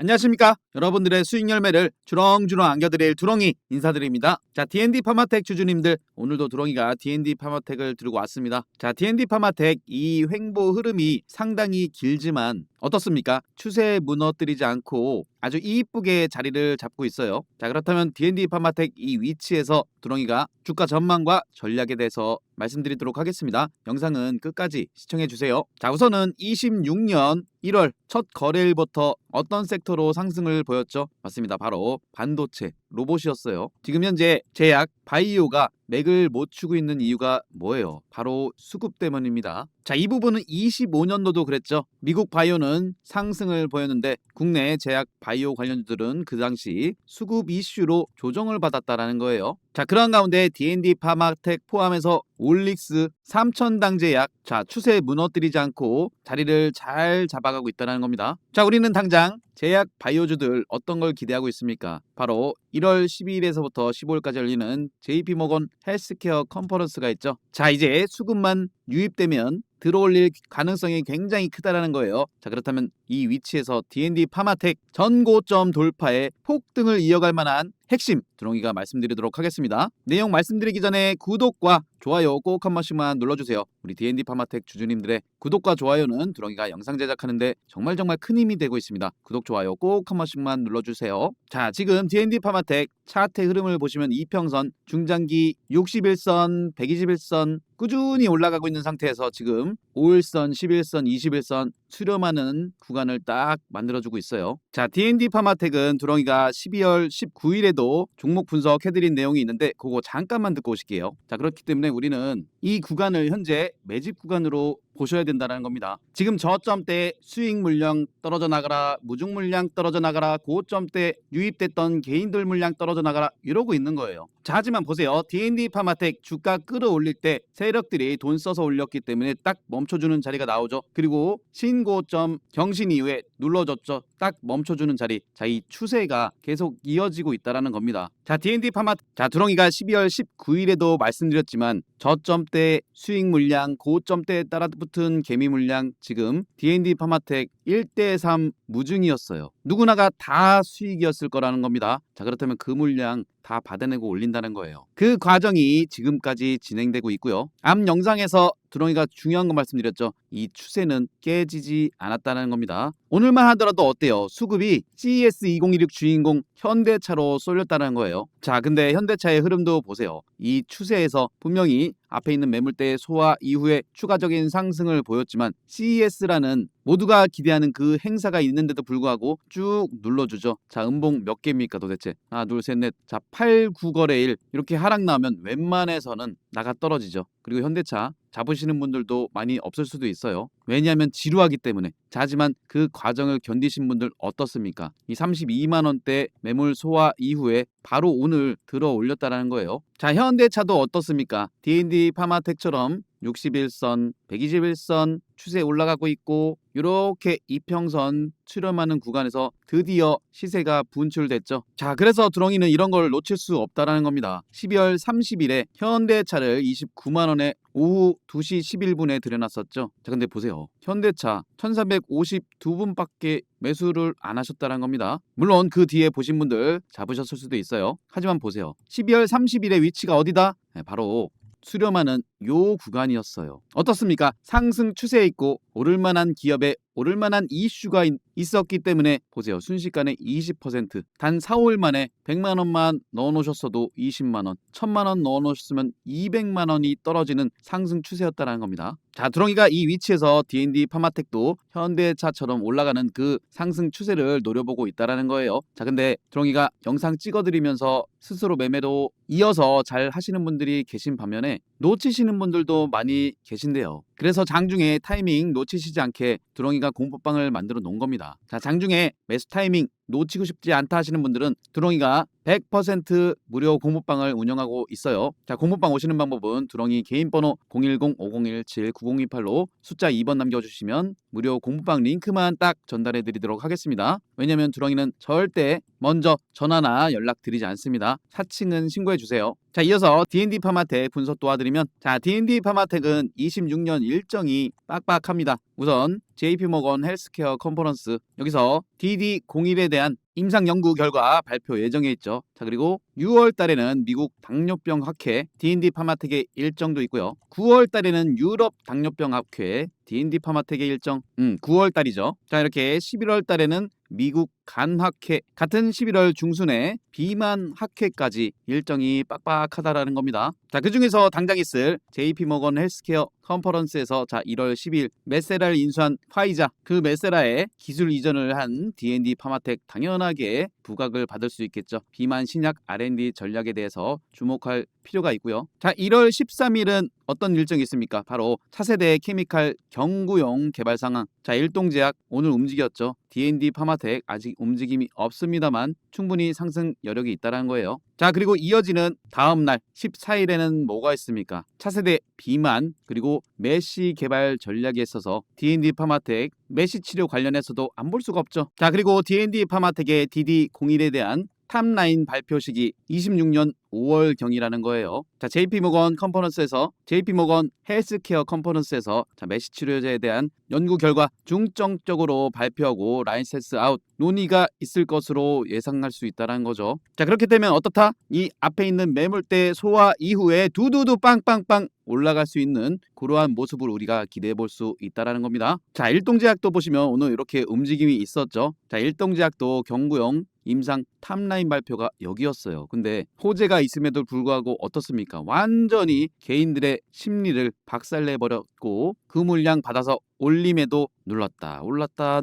안녕하십니까. 여러분들의 수익 열매를 주렁주렁 안겨드릴 두렁이 인사드립니다. 자, D&D 파마텍 주주님들, 오늘도 두렁이가 D&D 파마텍을 들고 왔습니다. 자, D&D 파마텍 이 횡보 흐름이 상당히 길지만 어떻습니까? 추세에 무너뜨리지 않고 아주 이쁘게 자리를 잡고 있어요. 자, 그렇다면 D&D 파마텍 이 위치에서 두렁이가 주가 전망과 전략에 대해서 말씀드리도록 하겠습니다. 영상은 끝까지 시청해주세요. 자, 우선은 26년 1월 첫 거래일부터 어떤 섹터로 상승을 보였죠? 맞습니다. 바로 반도체, 로봇이었어요. 지금 현재 제약, 바이오가 맥을 못 추고 있는 이유가 뭐예요? 바로 수급 때문입니다. 자, 이 부분은 25년도도 그랬죠. 미국 바이오는 상승을 보였는데 국내 제약 바이오 관련주들은 그 당시 수급 이슈로 조정을 받았다라는 거예요. 자, 그런 가운데 D&D 파마텍 포함해서 올릭스, 삼천당제약, 자, 추세 무너뜨리지 않고 자리를 잘 잡아가고 있다는 겁니다. 자, 우리는 당장 제약 바이오주들 어떤 걸 기대하고 있습니까? 바로 1월 12일에서부터 15일까지 열리는 JP모건 헬스케어 컨퍼런스가 있죠. 자, 이제 수급만 유입되면 들어올릴 가능성이 굉장히 크다라는 거예요. 자, 그렇다면 이 위치에서 D&D 파마텍 전고점 돌파에 폭등을 이어갈 만한 핵심 두렁이가 말씀드리도록 하겠습니다. 내용 말씀드리기 전에 구독과 좋아요 꼭 한 번씩만 눌러주세요. 우리 D&D 파마텍 주주님들의 구독과 좋아요는 두렁이가 영상 제작하는데 정말 큰 힘이 되고 있습니다. 구독, 좋아요 꼭 한 번씩만 눌러주세요. 자, 지금 D&D 파마텍 차트의 흐름을 보시면 이평선, 중장기 61선, 121선 꾸준히 올라가고 있는 상태에서 지금 5일선, 11선, 21선 수렴하는 구간을 딱 만들어주고 있어요. 자, D&D 파마텍은 두렁이가 12월 19일에도 종목 분석해드린 내용이 있는데 그거 잠깐만 듣고 오실게요. 자, 그렇기 때문에 우리는 이 구간을 현재 매집 구간으로 보셔야 된다는 겁니다. 지금 저점대 수익 물량 떨어져 나가라, 무중 물량 떨어져 나가라, 고점대 유입됐던 개인들 물량 떨어져 나가라 이러고 있는 거예요. 자, 하지만 보세요. D&D 파마텍 주가 끌어올릴 때 세력들이 돈 써서 올렸기 때문에 딱 멈춰주는 자리가 나오죠. 그리고 신고점 경신 이후에 눌러줬죠. 딱 멈춰주는 자리. 자, 이 추세가 계속 이어지고 있다는 겁니다. 자, D&D 파마텍, 자, 두렁이가 12월 19일에도 말씀드렸지만 저점대 수익 물량, 고점대에 따라 붙은 개미 물량, 지금 D&D 파마텍 1대3 무중이었어요. 누구나가 다 수익이었을 거라는 겁니다. 자, 그렇다면 그 물량 다 받아내고 올린다는 거예요. 그 과정이 지금까지 진행되고 있고요. 앞 영상에서 두렁이가 중요한 거 말씀드렸죠. 이 추세는 깨지지 않았다는 겁니다. 오늘만 하더라도 어때요? 수급이 CES 2016 주인공 현대차로 쏠렸다는 거예요. 자, 근데 현대차의 흐름도 보세요. 이 추세에서 분명히 앞에 있는 매물대 소화 이후에 추가적인 상승을 보였지만 CES라는 모두가 기대하는 그 행사가 있는데도 불구하고 쭉 눌러주죠. 자, 음봉 몇 개입니까 도대체? 하나, 둘, 셋, 넷. 자, 8, 9거래일 이렇게 하락 나오면 웬만해서는 나가 떨어지죠. 그리고 현대차 잡으시는 분들도 많이 없을 수도 있어요. 왜냐하면 지루하기 때문에. 자, 하지만 그 과정을 견디신 분들 어떻습니까? 이 32만 원대 매물 소화 이후에 바로 오늘 들어 올렸다라는 거예요. 자, 현대차도 어떻습니까? D&D 파마텍처럼 61선, 121선 추세 올라가고 있고 이렇게 이평선 수렴하는 구간에서 드디어 시세가 분출됐죠. 자, 그래서 두렁이는 이런 걸 놓칠 수 없다라는 겁니다. 12월 30일에 현대차를 29만 원에 오후 2시 11분에 들여놨었죠. 자, 근데 보세요. 현대차 1352분밖에 매수를 안 하셨다는 겁니다. 물론 그 뒤에 보신 분들 잡으셨을 수도 있어요. 하지만 보세요. 12월 30일의 위치가 어디다? 네, 바로 수렴하는 요 구간이었어요. 어떻습니까? 상승 추세에 있고 오를만한 기업에 오를만한 이슈가 있었기 때문에 보세요. 순식간에 20%, 단 4, 5일 만에 100만 원만 넣어놓으셨어도 20만 원, 1000만 원 넣어놓으셨으면 200만 원이 떨어지는 상승 추세였다는 겁니다. 자, 두렁이가 이 위치에서 D&D 파마텍도 현대차처럼 올라가는 그 상승 추세를 노려보고 있다는 거예요. 자, 근데 두렁이가 영상 찍어드리면서 스스로 매매도 이어서 잘 하시는 분들이 계신 반면에 놓치시는 분들도 많이 계신데요. 그래서 장중에 타이밍 놓치시지 않게 두렁이가 공포방을 만들어 놓은 겁니다. 자, 장중에 매수 타이밍 놓치고 싶지 않다 하시는 분들은 두렁이가 100% 무료 공모방을 운영하고 있어요. 자, 공모방 오시는 방법은 두렁이 개인 번호 010-5017-9028로 숫자 2번 남겨주시면 무료 공모방 링크만 딱 전달해 드리도록 하겠습니다. 왜냐면 두렁이는 절대 먼저 전화나 연락드리지 않습니다. 사칭은 신고해 주세요. 자, 이어서 D&D 파마텍 분석 도와드리면, 자, D&D 파마텍은 26년 일정이 빡빡합니다. 우선 JP모건 헬스케어 컨퍼런스, 여기서 DD01에 대한 임상 연구 결과 발표 예정에 있죠. 자, 그리고 6월 달에는 미국 당뇨병 학회 D&D 파마텍의 일정도 있고요. 9월 달에는 유럽 당뇨병 학회 D&D 파마텍의 일정 9월 달이죠. 자, 이렇게 11월 달에는 미국 간학회, 같은 11월 중순에 비만 학회까지 일정이 빡빡하다라는 겁니다. 자, 그중에서 당장 있을 JP모건 헬스케어 컨퍼런스에서 1월 10일 메세라를 인수한 화이자, 그 메세라에 기술 이전을 한 D&D 파마텍 당연하게 부각을 받을 수 있겠죠. 비만 신약 R&D 전략에 대해서 주목할 필요가 있고요. 자, 1월 13일은 어떤 일정이 있습니까? 바로 차세대 케미칼 경구용 개발 상황. 자, 일동제약 오늘 움직였죠. D&D 파마텍 아직 움직임이 없습니다만 충분히 상승 여력이 있다는 거예요. 자, 그리고 이어지는 다음 날 14일에는 뭐가 있습니까? 차세대 비만 그리고 메시 개발 전략에 있어서 D&D 파마텍 메시 치료 관련해서도 안 볼 수가 없죠. 자, 그리고 D&D 파마텍의 DD01에 대한 탑라인 발표 시기 26년 5월경이라는 거예요. 자, JP모건 컨퍼런스에서 JP모건 헬스케어 컨퍼런스에서 메시 치료제에 대한 연구 결과 중점적으로 발표하고 라이센스 아웃 논의가 있을 것으로 예상할 수 있다는 거죠. 자, 그렇게 되면 어떻다? 이 앞에 있는 매물대 소화 이후에 두두두 빵빵빵 올라갈 수 있는 그러한 모습을 우리가 기대해 볼 수 있다는 겁니다. 자, 일동제약도 보시면 오늘 이렇게 움직임이 있었죠. 자, 일동제약도 경구용 임상 탑라인 발표가 여기였어요. 근데 호재가 있음에도 불구하고 어떻습니까? 완전히 개인들의 심리를 박살내버렸고 그 물량 받아서 올림에도 눌렀다 올랐다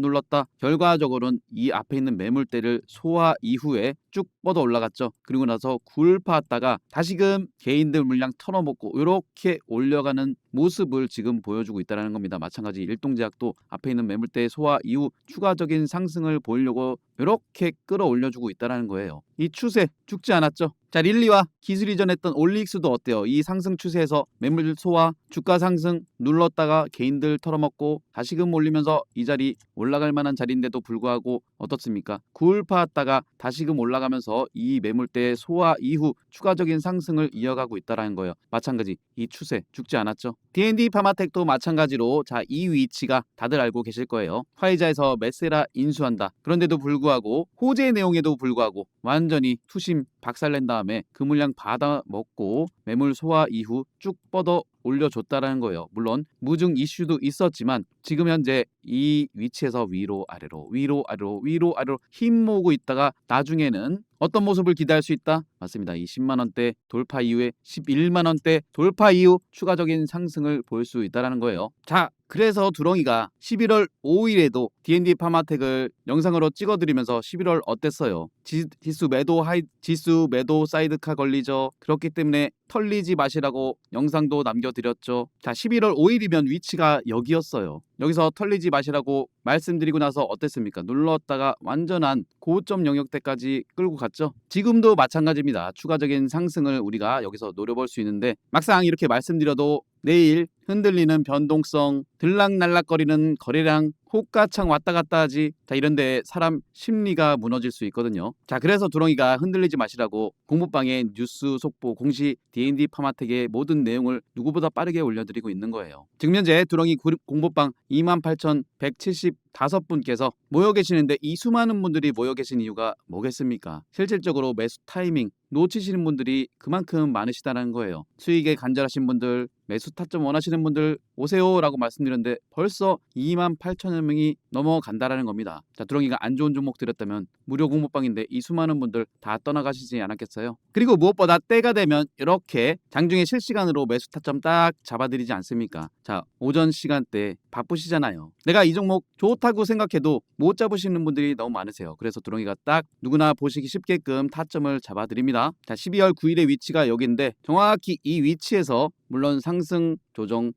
결과적으로는 이 앞에 있는 매물대를 소화 이후에 쭉 뻗어 올라갔죠. 그리고 나서 굴파했다가 다시금 개인들 물량 털어먹고 이렇게 올려가는 모습을 지금 보여주고 있다는 겁니다. 마찬가지 일동제약도 앞에 있는 매물대 소화 이후 추가적인 상승을 보이려고 이렇게 끌어올려주고 있다는 거예요. 이 추세 죽지 않았죠. 자, 릴리와 기술 이전했던 올릭스도 어때요? 이 상승 추세에서 매물 소화, 주가 상승 눌렀다가 개인들 털어먹고 다시금 올리면서 이 자리 올라갈 만한 자리인데도 불구하고 어떻습니까? 굴파했다가 다시금 올라가면서 이 매물대 소화 이후 추가적인 상승을 이어가고 있다는 거예요. 마찬가지 이 추세 죽지 않았죠. D&D 파마텍도 마찬가지로 이 위치가 다들 알고 계실 거예요. 화이자에서 메세라 인수한다. 그런데도 불구하고 호재 내용에도 불구하고 완전히 투심 박살낸 다음에 그 물량 받아 먹고 매물 소화 이후 쭉 뻗어 올려줬다라는 거예요. 물론 무증 이슈도 있었지만 지금 현재 이 위치에서 위로 아래로 힘 모으고 있다가 나중에는 어떤 모습을 기대할 수 있다? 맞습니다. 이 10만원대 돌파 이후에 11만원대 돌파 이후 추가적인 상승을 보일 수 있다는 거예요. 자, 그래서 두렁이가 11월 5일에도 D&D 파마텍을 영상으로 찍어드리면서 11월 어땠어요? 지수 매도 사이드카 걸리죠. 그렇기 때문에 털리지 마시라고 영상도 남겨드렸죠. 자, 11월 5일이면 위치가 여기였어요. 여기서 털리지 마시라고 말씀드리고 나서 어땠습니까? 눌렀다가 완전한 고점 영역대까지 끌고 갔죠. 지금도 마찬가지입니다. 추가적인 상승을 우리가 여기서 노려볼 수 있는데 막상 이렇게 말씀드려도 내일 흔들리는 변동성, 들락날락거리는 거래량, 호가창 왔다 갔다 하지. 자, 이런데 사람 심리가 무너질 수 있거든요. 자, 그래서 두렁이가 흔들리지 마시라고 공부방에 뉴스 속보 공시 D&D 파마텍의 모든 내용을 누구보다 빠르게 올려드리고 있는 거예요. 지금 현재 두렁이 공부방 28,175분께서 모여 계시는데 이 수많은 분들이 모여 계신 이유가 뭐겠습니까? 실질적으로 매수 타이밍 놓치시는 분들이 그만큼 많으시다는 거예요. 수익에 간절하신 분들, 매수 타점 원하시는 분들 오세요 라고 말씀드렸는데 벌써 28,000명이 넘어간다라는 겁니다. 자, 두렁이가 안 좋은 종목 드렸다면 무료 공부방인데 이 수많은 분들 다 떠나가시지 않았겠어요? 그리고 무엇보다 때가 되면 이렇게 장중에 실시간으로 매수 타점 딱 잡아드리지 않습니까? 자, 오전 시간대 바쁘시잖아요. 내가 이 종목 좋다고 생각해도 못 잡으시는 분들이 너무 많으세요. 그래서 두렁이가 딱 누구나 보시기 쉽게끔 타점을 잡아드립니다. 자, 12월 9일의 위치가 여기인데 정확히 이 위치에서 물론 상승 조정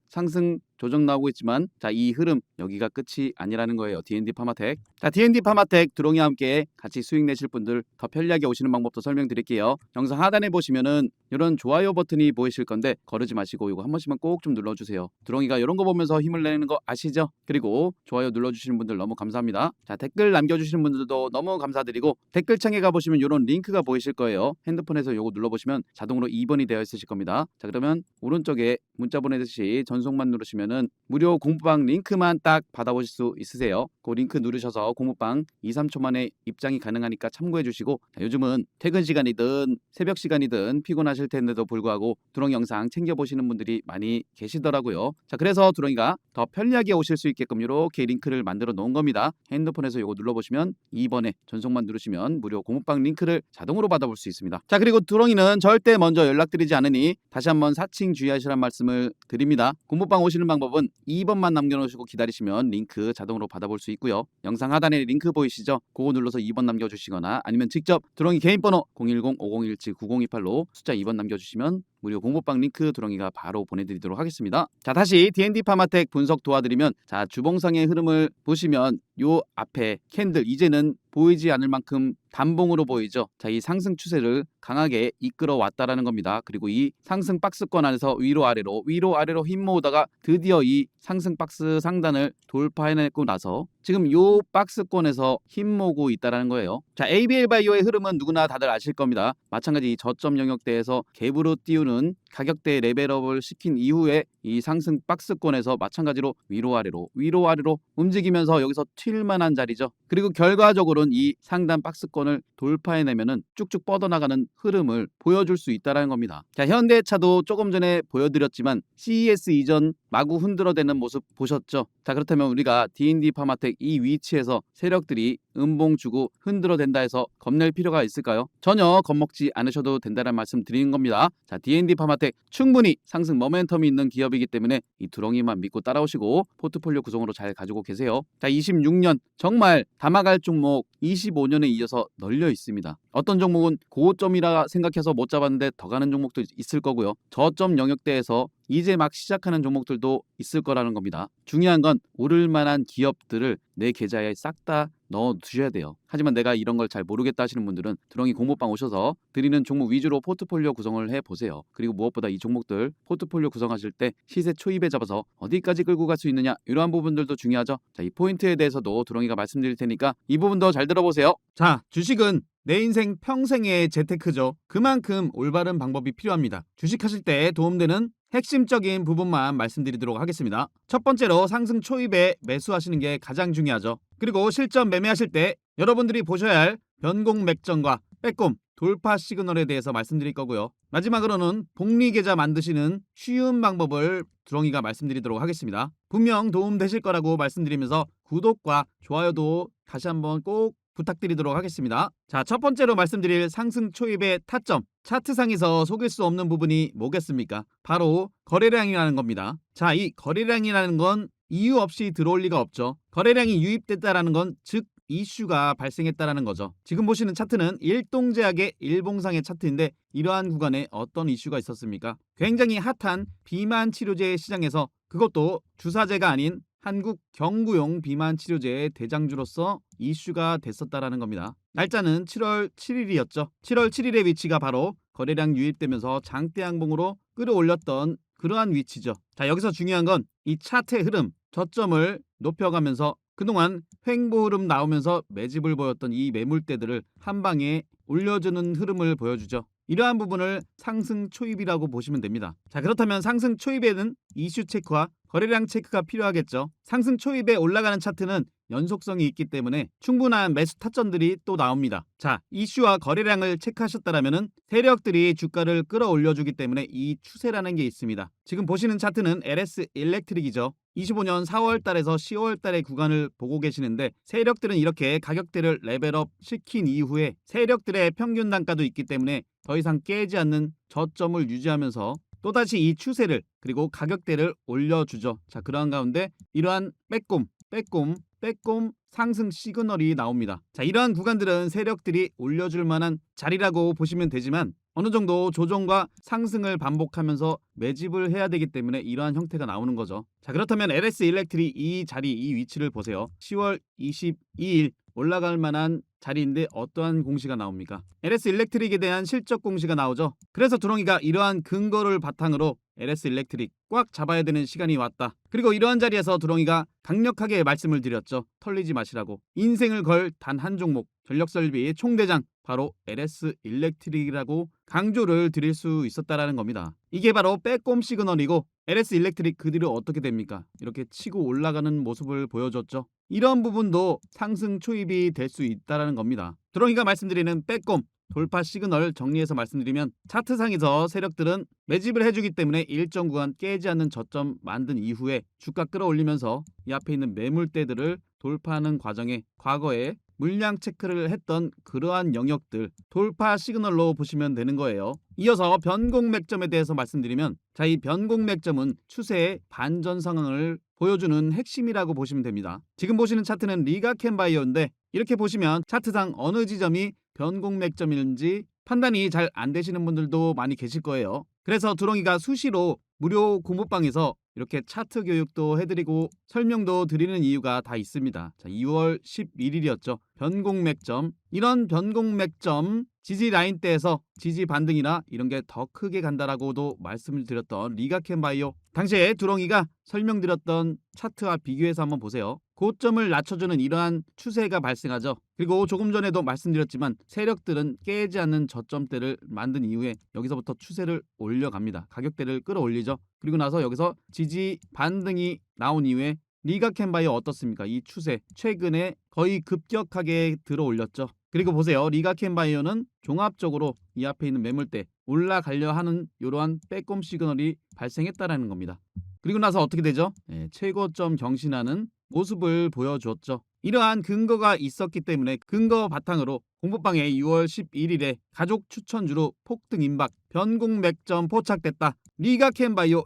나오고 있지만 이 흐름 여기가 끝이 아니라는 거예요. D&D 파마텍. 자, D&D 파마텍 두렁이와 함께 같이 수익 내실 분들 더 편리하게 오시는 방법도 설명드릴게요. 영상 하단에 보시면은 이런 좋아요 버튼이 보이실 건데 거르지 마시고 이거 한 번씩만 꼭 좀 눌러주세요. 두렁이가 이런 거 보면서 힘을 내는 거 아시죠? 그리고 좋아요 눌러주시는 분들 너무 감사합니다. 자, 댓글 남겨주시는 분들도 너무 감사드리고 댓글창에 가보시면 이런 링크가 보이실 거예요. 핸드폰에서 요거 눌러보시면 자동으로 2번이 되어 있으실 겁니다. 자, 그러면 오른쪽에 문자 보내듯이 전송만 누르시면 누르시면은 무료 공부방 링크만 딱 받아보실 수 있으세요. 그 링크 누르셔서 공부방 2, 3초 만에 입장이 가능하니까 참고해 주시고, 요즘은 퇴근 시간이든 새벽 시간이든 피곤하실 텐데도 불구하고 두렁이 영상 챙겨보시는 분들이 많이 계시더라고요. 자, 그래서 두렁이가 더 편리하게 오실 수 있게끔 이렇게 링크를 만들어 놓은 겁니다. 핸드폰에서 이거 눌러보시면 2번에 전송만 누르시면 무료 공부방 링크를 자동으로 받아볼 수 있습니다. 자, 그리고 두렁이는 절대 먼저 연락드리지 않으니 다시 한번 사칭 주의하시란 말씀을 드립니다. 공부방 오시는 방법은 2번만 남겨놓으시고 기다리시면 링크 자동으로 받아볼 수 있고요. 영상 하단에 링크 보이시죠? 그거 눌러서 2번 남겨주시거나 아니면 직접 두렁이 개인번호 010-5017-9028로 숫자 2번 남겨주시면 무료 공부방 링크 두렁이가 바로 보내드리도록 하겠습니다. 자, 다시 D&D 파마텍 분석 도와드리면, 자, 주봉상의 흐름을 보시면 요 앞에 캔들 이제는 보이지 않을 만큼 단봉으로 보이죠. 자, 이 상승 추세를 강하게 이끌어 왔다라는 겁니다. 그리고 이 상승 박스권 안에서 위로 아래로 힘 모으다가 드디어 이 상승 박스 상단을 돌파해내고 나서 지금 요 박스권에서 힘 모으고 있다라는 거예요. 자, ABL 바이오의 흐름은 누구나 다들 아실 겁니다. 마찬가지 이 저점 영역대에서 갭으로 띄우는 가격대 레벨업을 시킨 이후에 이 상승 박스권에서 마찬가지로 위로 아래로 움직이면서 여기서 튈만한 자리죠. 그리고 결과적으로는 이 상단 박스권을 돌파해내면은 쭉쭉 뻗어나가는 흐름을 보여줄 수 있다는 겁니다. 자, 현대차도 조금 전에 보여드렸지만 CES 이전 마구 흔들어대는 모습 보셨죠? 자, 그렇다면 우리가 D&D 파마텍 이 위치에서 세력들이 음봉 주고 흔들어댄다 해서 겁낼 필요가 있을까요? 전혀 겁먹지 않으셔도 된다는 말씀 드리는 겁니다. 자, D&D 파마텍 충분히 상승 모멘텀이 있는 기업이기 때문에 이 두렁이만 믿고 따라오시고 포트폴리오 구성으로 잘 가지고 계세요. 자, 26년 정말 담아갈 종목 25년에 이어서 널려 있습니다. 어떤 종목은 고점이라 생각해서 못 잡았는데 더 가는 종목도 있을 거고요. 저점 영역대에서 이제 막 시작하는 종목들도 있을 거라는 겁니다. 중요한 건 오를 만한 기업들을 내 계좌에 싹 다 넣어 두셔야 돼요. 하지만 내가 이런 걸 잘 모르겠다 하시는 분들은 두렁이 공부방 오셔서 드리는 종목 위주로 포트폴리오 구성을 해보세요. 그리고 무엇보다 이 종목들 포트폴리오 구성하실 때 시세 초입에 잡아서 어디까지 끌고 갈 수 있느냐, 이러한 부분들도 중요하죠. 자, 이 포인트에 대해서도 두렁이가 말씀드릴 테니까 이 부분도 잘 들어보세요. 자, 주식은 내 인생 평생의 재테크죠. 그만큼 올바른 방법이 필요합니다. 주식하실 때 도움되는 핵심적인 부분만 말씀드리도록 하겠습니다. 첫 번째로 상승 초입에 매수하시는 게 가장 중요하죠. 그리고 실전 매매하실 때 여러분들이 보셔야 할 변공 맥점과 빼꼼 돌파 시그널에 대해서 말씀드릴 거고요. 마지막으로는 복리 계좌 만드시는 쉬운 방법을 두렁이가 말씀드리도록 하겠습니다. 분명 도움되실 거라고 말씀드리면서 구독과 좋아요도 다시 한번 꼭 부탁드리도록 하겠습니다. 자, 첫 번째로 말씀드릴 상승 초입의 타점, 차트상에서 속일 수 없는 부분이 뭐겠습니까? 바로 거래량이라는 겁니다. 자, 이 거래량이라는 건 이유 없이 들어올 리가 없죠. 거래량이 유입됐다라는 건 즉 이슈가 발생했다라는 거죠. 지금 보시는 차트는 일동제약의 일봉상의 차트인데 이러한 구간에 어떤 이슈가 있었습니까? 굉장히 핫한 비만 치료제 시장에서, 그것도 주사제가 아닌 한국 경구용 비만 치료제의 대장주로서 이슈가 됐었다라는 겁니다. 날짜는 7월 7일이었죠. 7월 7일의 위치가 바로 거래량 유입되면서 장대 양봉으로 끌어올렸던 그러한 위치죠. 자, 여기서 중요한 건 이 차트의 흐름, 저점을 높여가면서 그동안 횡보 흐름 나오면서 매집을 보였던 이 매물대들을 한 방에 올려주는 흐름을 보여주죠. 이러한 부분을 상승 초입이라고 보시면 됩니다. 자, 그렇다면 상승 초입에는 이슈 체크와 거래량 체크가 필요하겠죠. 상승 초입에 올라가는 차트는 연속성이 있기 때문에 충분한 매수 타점들이 또 나옵니다. 자, 이슈와 거래량을 체크하셨다면 세력들이 주가를 끌어올려주기 때문에 이 추세라는 게 있습니다. 지금 보시는 차트는 LS 일렉트릭이죠. 25년 4월 달에서 10월 달의 구간을 보고 계시는데 세력들은 이렇게 가격대를 레벨업 시킨 이후에 세력들의 평균 단가도 있기 때문에 더 이상 깨지 않는 저점을 유지하면서 또다시 이 추세를 그리고 가격대를 올려주죠. 자, 그러한 가운데 이러한 빼꼼 상승 시그널이 나옵니다. 자, 이러한 구간들은 세력들이 올려줄 만한 자리라고 보시면 되지만 어느 정도 조정과 상승을 반복하면서 매집을 해야 되기 때문에 이러한 형태가 나오는 거죠. 자, 그렇다면 LS 일렉트릭 이 자리, 이 위치를 보세요. 10월 22일 올라갈 만한 자리인데 어떠한 공시가 나옵니까? LS 일렉트릭에 대한 실적 공시가 나오죠. 그래서 두렁이가 이러한 근거를 바탕으로 LS 일렉트릭 꽉 잡아야 되는 시간이 왔다. 그리고 이러한 자리에서 두렁이가 강력하게 말씀을 드렸죠. 털리지 마시라고. 인생을 걸 단 한 종목, 전력설비 총대장 바로 LS 일렉트릭이라고 강조를 드릴 수 있었다라는 겁니다. 이게 바로 빼꼼 시그널이고 LS 일렉트릭 그 뒤로 어떻게 됩니까? 이렇게 치고 올라가는 모습을 보여줬죠. 이런 부분도 상승 초입이 될 수 있다라는 겁니다. 드롱이가 말씀드리는 빼꼼 돌파 시그널 정리해서 말씀드리면 차트상에서 세력들은 매집을 해주기 때문에 일정 구간 깨지 않는 저점 만든 이후에 주가 끌어올리면서 이 앞에 있는 매물대들을 돌파하는 과정에 과거에 물량 체크를 했던 그러한 영역들 돌파 시그널로 보시면 되는 거예요. 이어서 변곡 맥점에 대해서 말씀드리면 이 변곡 맥점은 추세의 반전 상황을 보여주는 핵심이라고 보시면 됩니다. 지금 보시는 차트는 리가켄 바이오인데 이렇게 보시면 차트상 어느 지점이 변곡 맥점인지 판단이 잘 안 되시는 분들도 많이 계실 거예요. 그래서 두렁이가 수시로 무료 공부방에서 이렇게 차트 교육도 해드리고 설명도 드리는 이유가 다 있습니다. 2월 11일이었죠. 변곡 맥점. 이런 변곡 맥점 지지 라인대에서 지지 반등이나 이런 게 더 크게 간다라고도 말씀을 드렸던 리가켄 바이오. 당시에 두렁이가 설명드렸던 차트와 비교해서 한번 보세요. 고점을 낮춰주는 이러한 추세가 발생하죠. 그리고 조금 전에도 말씀드렸지만 세력들은 깨지 않는 저점대를 만든 이후에 여기서부터 추세를 올려갑니다. 가격대를 끌어올리죠. 그리고 나서 여기서 지지 반등이 나온 이후에 리가켄 바이오 어떻습니까? 이 추세 최근에 거의 급격하게 들어올렸죠. 그리고 보세요. 리가켄 바이오는 종합적으로 이 앞에 있는 매물대 올라가려 하는 이러한 빼꼼 시그널이 발생했다라는 겁니다. 그리고 나서 어떻게 되죠? 최고점 경신하는 모습을 보여주었죠. 이러한 근거가 있었기 때문에 근거 바탕으로 공부방에 6월 11일에 가족 추천주로 폭등 임박 변곡 맥점 포착됐다. 리가켄 바이오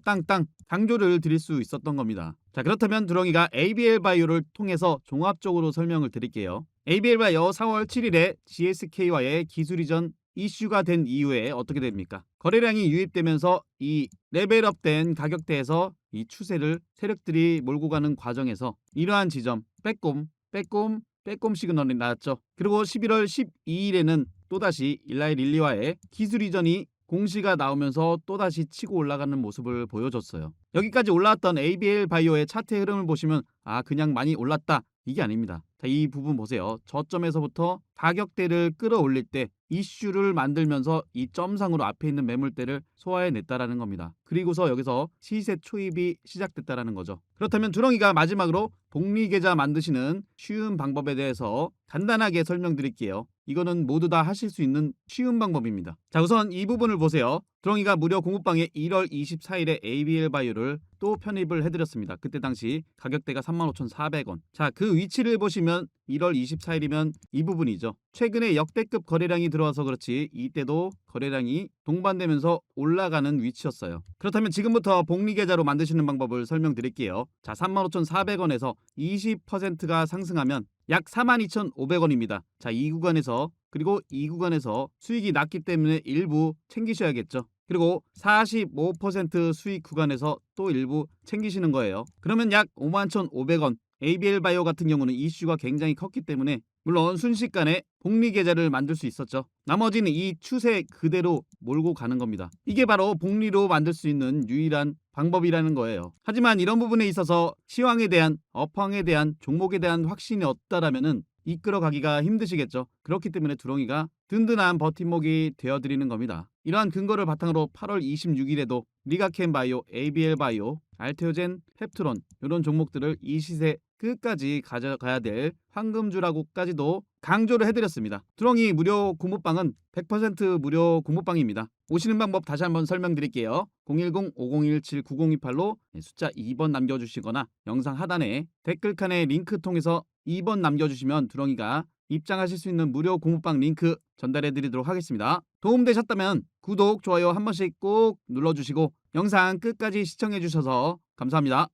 땅땅 강조를 드릴 수 있었던 겁니다. 그렇다면 두렁이가 ABL 바이오를 통해서 종합적으로 설명을 드릴게요. ABL 바이오 4월 7일에 GSK와의 기술 이전 이슈가 된 이후에 어떻게 됩니까? 거래량이 유입되면서 이 레벨업된 가격대에서 이 추세를 세력들이 몰고 가는 과정에서 이러한 지점 빼꼼 시그널이 나왔죠. 그리고 11월 12일에는 또다시 일라이 릴리와의 기술 이전이 공시가 나오면서 또다시 치고 올라가는 모습을 보여줬어요. 여기까지 올라왔던 ABL 바이오의 차트 흐름을 보시면 그냥 많이 올랐다. 이게 아닙니다. 이 부분 보세요. 저점에서부터 가격대를 끌어올릴 때 이슈를 만들면서 이 점상으로 앞에 있는 매물대를 소화해냈다라는 겁니다. 그리고서 여기서 시세 초입이 시작됐다라는 거죠. 그렇다면 두렁이가 마지막으로 복리계좌 만드시는 쉬운 방법에 대해서 간단하게 설명드릴게요. 이거는 모두 다 하실 수 있는 쉬운 방법입니다. 우선 이 부분을 보세요. 두렁이가 무료 공부방에 1월 24일에 ABL 바이오를 또 편입을 해드렸습니다. 그때 당시 가격대가 35,400원. 그 위치를 보시면 1월 24일이면 이 부분이죠. 최근에 역대급 거래량이 들어와서 그렇지 이때도 거래량이 동반되면서 올라가는 위치였어요. 그렇다면 지금부터 복리계좌로 만드시는 방법을 설명드릴게요. 35,400원에서 20%가 상승하면 약 42,500원입니다. 이 구간에서 그리고 이 구간에서 수익이 났기 때문에 일부 챙기셔야겠죠. 그리고 45% 수익 구간에서 또 일부 챙기시는 거예요. 그러면 약 51,500원. ABL 바이오 같은 경우는 이슈가 굉장히 컸기 때문에 물론 순식간에 복리계좌를 만들 수 있었죠. 나머지는 이 추세 그대로 몰고 가는 겁니다. 이게 바로 복리로 만들 수 있는 유일한 방법이라는 거예요. 하지만 이런 부분에 있어서 시황에 대한 업황에 대한 종목에 대한 확신이 없다라면은 이끌어가기가 힘드시겠죠. 그렇기 때문에 두렁이가 든든한 버팀목이 되어드리는 겁니다. 이러한 근거를 바탕으로 8월 26일에도 리가켄 바이오, ABL 바이오, 알테오젠, 펩트론 이런 종목들을 이 시세 끝까지 가져가야 될 황금주라고까지도 강조를 해드렸습니다. 두렁이 무료 공부방은 100% 무료 공부방입니다. 오시는 방법 다시 한번 설명드릴게요. 010-5017-9028로 숫자 2번 남겨주시거나 영상 하단에 댓글칸에 링크 통해서 2번 남겨주시면 두렁이가 입장하실 수 있는 무료 공부방 링크 전달해드리도록 하겠습니다. 도움되셨다면 구독, 좋아요 한 번씩 꼭 눌러주시고 영상 끝까지 시청해주셔서 감사합니다.